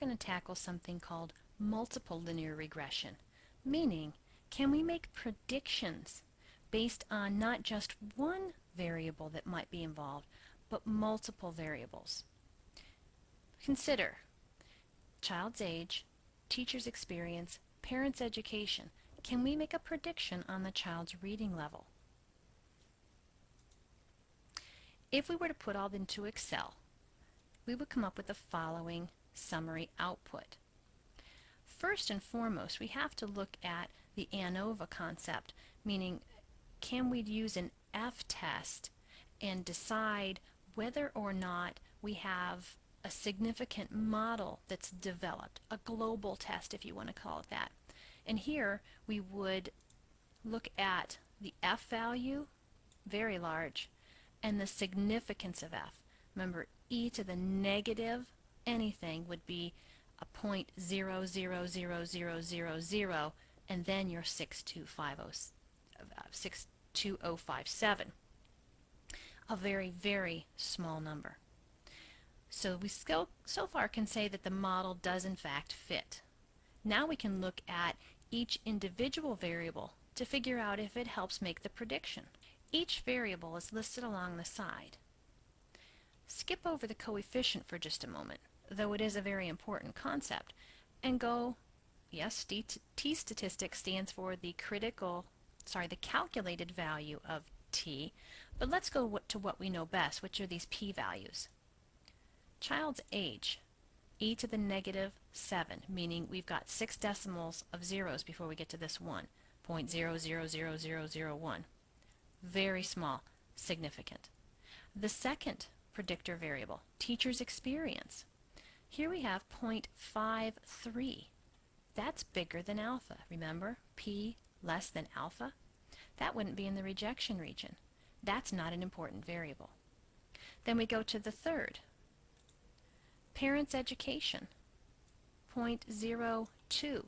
going to tackle something called multiple linear regression, meaning can we make predictions based on not just one variable that might be involved, but multiple variables. Consider child's age, teacher's experience, parents' education. Can we make a prediction on the child's reading level? If we were to put all into Excel, we would come up with the following summary output. First and foremost, we have to look at the ANOVA concept, meaning can we use an F-test and decide whether or not we have a significant model that's developed, a global test if you want to call it that. And here we would look at the F value, very large, and the significance of F. Remember, e to the negative anything would be a 0.000000, and then your 62057, a very, very small number. So we still so far can say that the model does in fact fit. Now we can look at each individual variable to figure out if it helps make the prediction. Each variable is listed along the side. Skip over the coefficient for just a moment, though it is a very important concept, and go, yes, t statistic stands for the calculated value of t, but let's go to what we know best, which are these p-values. Child's age, e to the negative 7, meaning we've got 6 decimals of zeros before we get to this one, 0.000001. Very small, significant. The second predictor variable, teacher's experience. Here we have 0.53. That's bigger than alpha. Remember, p less than alpha? That wouldn't be in the rejection region. That's not an important variable. Then we go to the third. Parents' education, 0.02,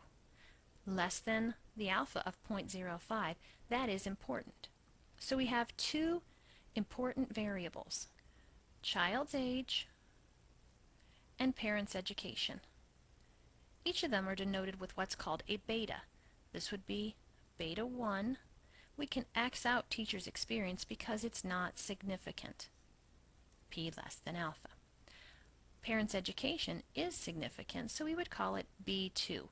less than the alpha of 0.05. That is important. So we have two important variables, child's age and parents' education. Each of them are denoted with what's called a beta. This would be beta 1. We can X out teacher's experience because it's not significant, p less than alpha. Parents' education is significant, so we would call it B2,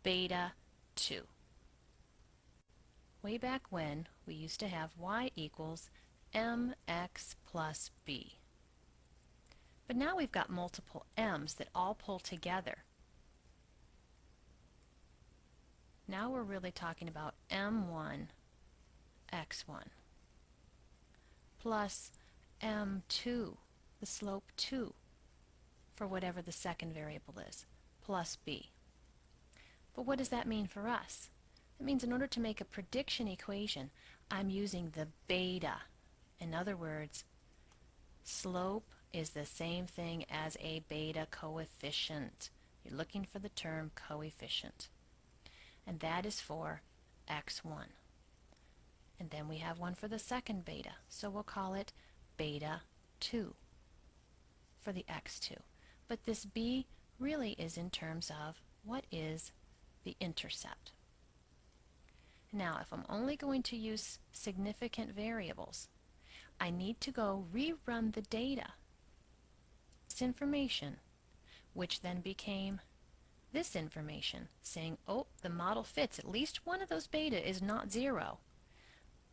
beta 2. Way back when, we used to have y equals mx plus b. But now we've got multiple m's that all pull together. Now we're really talking about m1 x1 plus m2, the slope 2, for whatever the second variable is, plus b. But what does that mean for us? It means in order to make a prediction equation, I'm using the beta. In other words, slope is the same thing as a beta coefficient. You're looking for the term coefficient. And that is for x1. And then we have one for the second beta, so we'll call it beta 2 for the x2. But this b really is in terms of what is the intercept. Now, if I'm only going to use significant variables, I need to go rerun the data, this information, which then became this information, saying, oh, the model fits. At least one of those beta is not 0.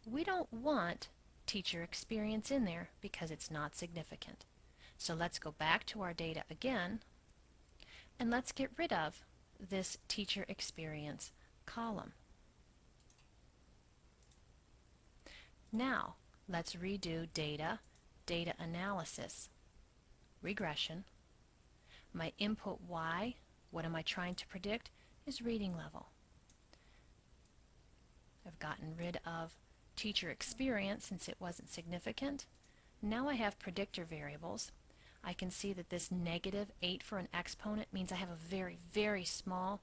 We don't want teacher experience in there because it's not significant. So let's go back to our data again, and let's get rid of this teacher experience column. Now, let's redo data, data analysis, regression. My input y, what am I trying to predict, is reading level. I've gotten rid of teacher experience since it wasn't significant. Now I have predictor variables. I can see that this -8 for an exponent means I have a very, very small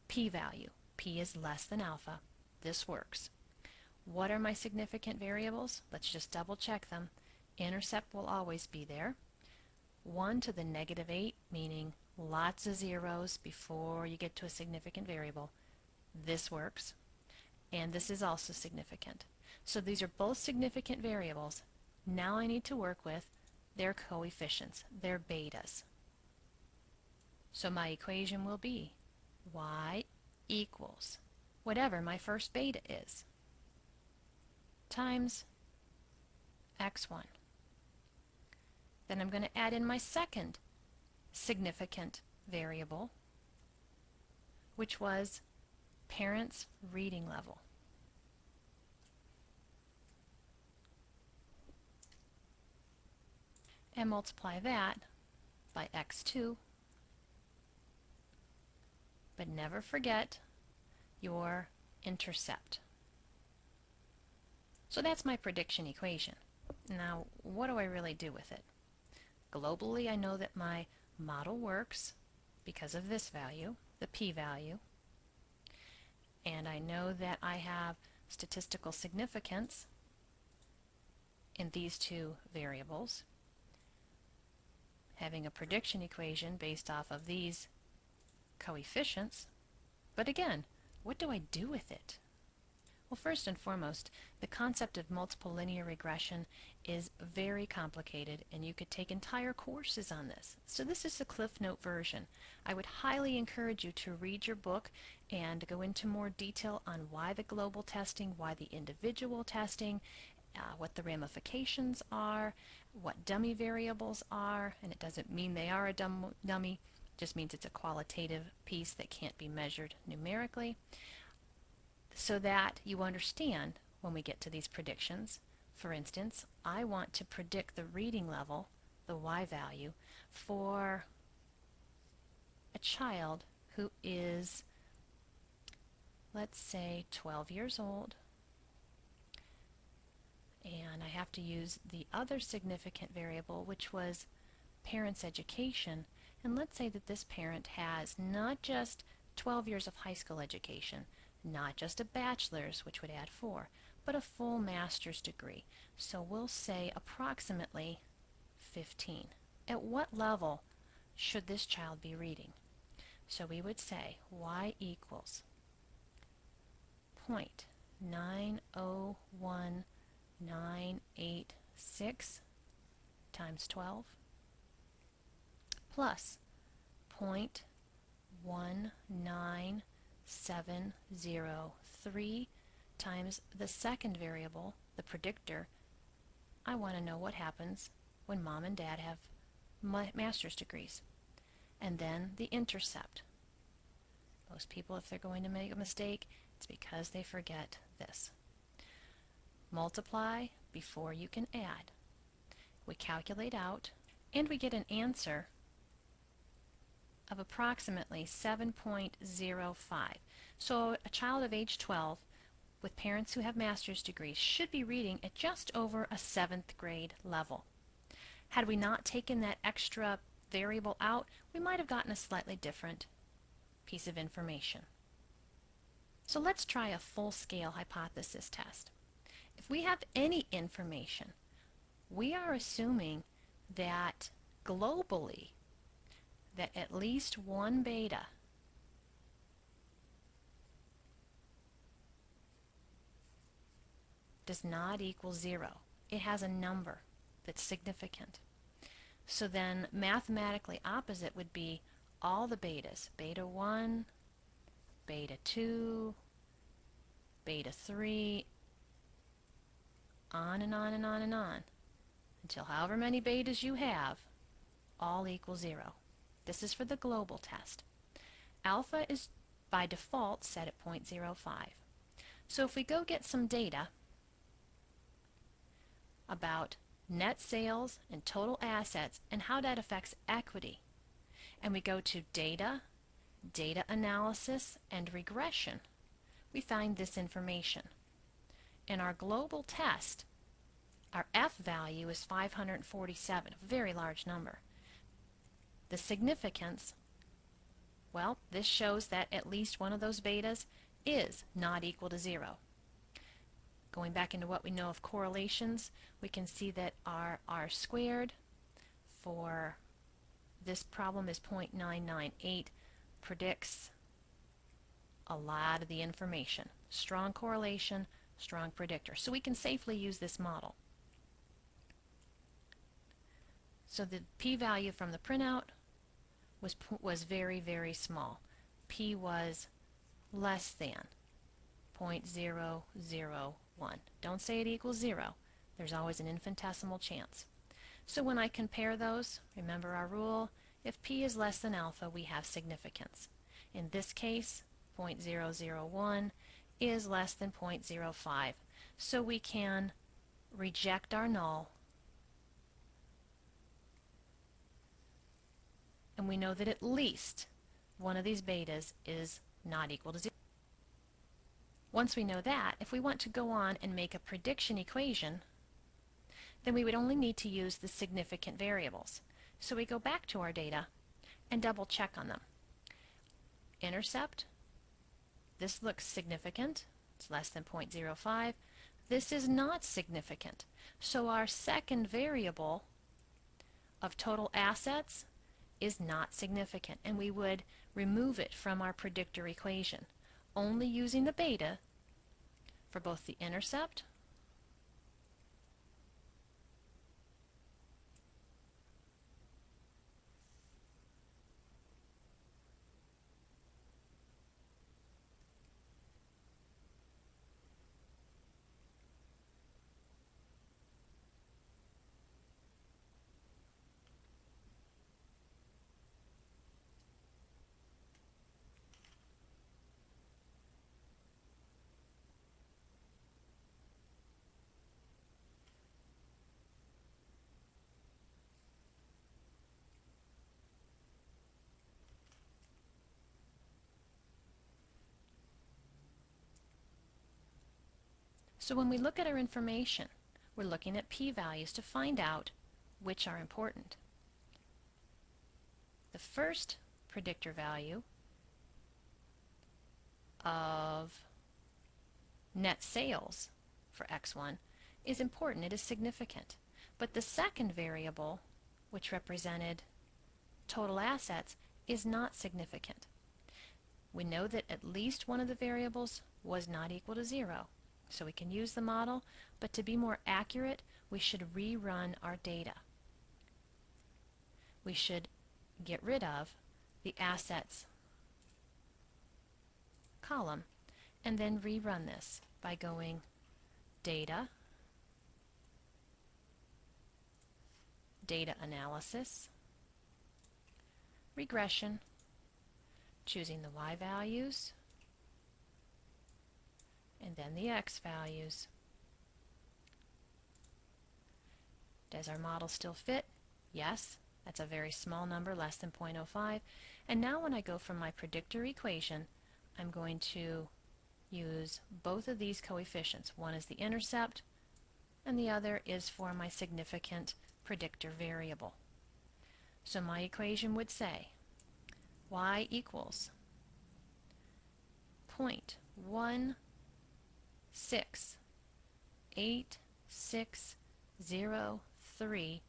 p-value. P is less than alpha. This works. What are my significant variables? Let's just double check them. Intercept will always be there. 1 to the -8, meaning lots of zeros before you get to a significant variable. This works, and this is also significant. So these are both significant variables. Now I need to work with their coefficients, their betas. So my equation will be y equals whatever my first beta is times x1. Then I'm going to add in my second significant variable, which was parents' reading level. And multiply that by x2. But never forget your intercept. So that's my prediction equation. Now, what do I really do with it? Globally, I know that my model works because of this value, the p-value. And I know that I have statistical significance in these two variables. Having a prediction equation based off of these coefficients. But again, what do I do with it? Well, first and foremost, the concept of multiple linear regression is very complicated, and you could take entire courses on this. So this is the Cliff Note version. I would highly encourage you to read your book and go into more detail on why the global testing, why the individual testing, what the ramifications are, what dummy variables are, and it doesn't mean they are a dummy, it just means it's a qualitative piece that can't be measured numerically, so that you understand when we get to these predictions. For instance, I want to predict the reading level, the y value, for a child who is, let's say, 12 years old, and I have to use the other significant variable, which was parents' education. And let's say that this parent has not just 12 years of high school education, not just a bachelor's, which would add 4, but a full master's degree. So we'll say approximately 15. At what level should this child be reading? So we would say y equals 0.901986 times 12 plus 0.19703 times the second variable, the predictor. I want to know what happens when mom and dad have master's degrees. And then the intercept. Most people, if they're going to make a mistake, it's because they forget this. Multiply before you can add. We calculate out, and we get an answer of approximately 7.05. So a child of age 12 with parents who have master's degrees should be reading at just over a 7th grade level. Had we not taken that extra variable out, we might have gotten a slightly different piece of information. So let's try a full-scale hypothesis test. If we have any information, we are assuming that globally that at least one beta does not equal 0. It has a number that's significant. So then mathematically opposite would be all the betas, beta 1, beta 2, beta 3, on and on and on and on, until however many betas you have, all equal 0. This is for the global test. Alpha is by default set at 0.05. So if we go get some data about net sales and total assets and how that affects equity, and we go to data, data analysis, and regression, we find this information. In our global test, our F value is 547, a very large number. The significance, well, this shows that at least one of those betas is not equal to 0. Going back into what we know of correlations, we can see that our R squared for this problem is 0.998, predicts a lot of the information. Strong correlation, strong predictor. So we can safely use this model. So the p-value from the printout was very, very small. P was less than 0.001. Don't say it equals 0. There's always an infinitesimal chance. So when I compare those, remember our rule, if p is less than alpha, we have significance. In this case, 0.001 is less than 0.05. So we can reject our null, and we know that at least one of these betas is not equal to 0. Once we know that, if we want to go on and make a prediction equation, then we would only need to use the significant variables. So we go back to our data and double check on them. Intercept, this looks significant, it's less than 0.05. This is not significant. So our second variable of total assets is not significant, and we would remove it from our predictor equation, only using the beta for both the intercept So when we look at our information, we're looking at p-values to find out which are important. The first predictor value of net sales for x1 is important. It is significant. But the second variable, which represented total assets, is not significant. We know that at least one of the variables was not equal to 0. So we can use the model, but to be more accurate, we should rerun our data. We should get rid of the assets column and then rerun this by going data, data analysis, regression, choosing the y values, and then the x values. Does our model still fit? Yes. That's a very small number, less than 0.05. And now when I go from my predictor equation, I'm going to use both of these coefficients. One is the intercept, and the other is for my significant predictor variable. So my equation would say y equals 0.16863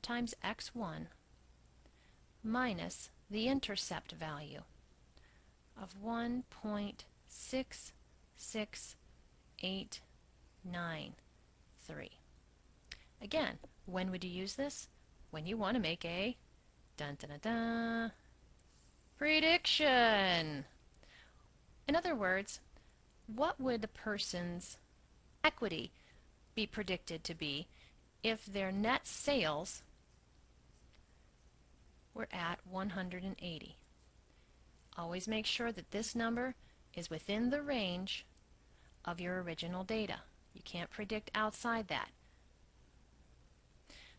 times x1 minus the intercept value of 1.66893. Again, when would you use this? When you want to make a prediction. In other words, what would the person's equity be predicted to be if their net sales were at 180? Always make sure that this number is within the range of your original data. You can't predict outside that.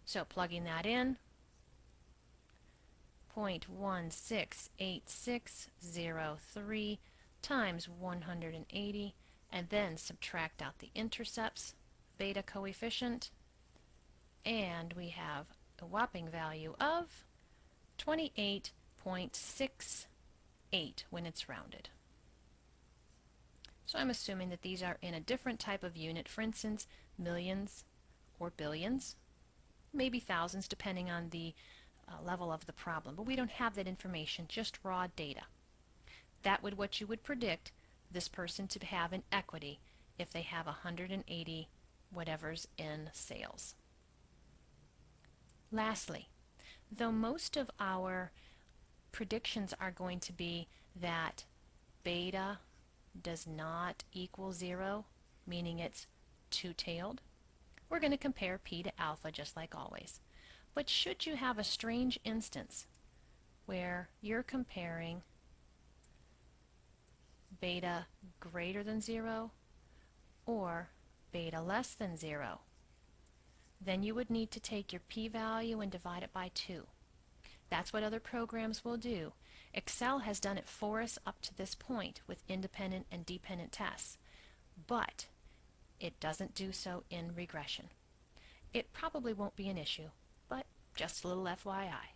So plugging that in, 0.16863 times 180, and then subtract out the intercepts beta coefficient, and we have a whopping value of 28.68 when it's rounded. So I'm assuming that these are in a different type of unit, for instance, millions or billions, maybe thousands, depending on the level of the problem, but we don't have that information, just raw data. That would what you would predict this person to have in equity if they have 180 whatever's in sales. Lastly, though most of our predictions are going to be that beta does not equal 0, meaning it's two-tailed, we're going to compare P to alpha just like always. But should you have a strange instance where you're comparing beta greater than 0 or beta less than 0, then you would need to take your p-value and divide it by 2. That's what other programs will do. Excel has done it for us up to this point with independent and dependent tests, but it doesn't do so in regression. It probably won't be an issue, but just a little FYI.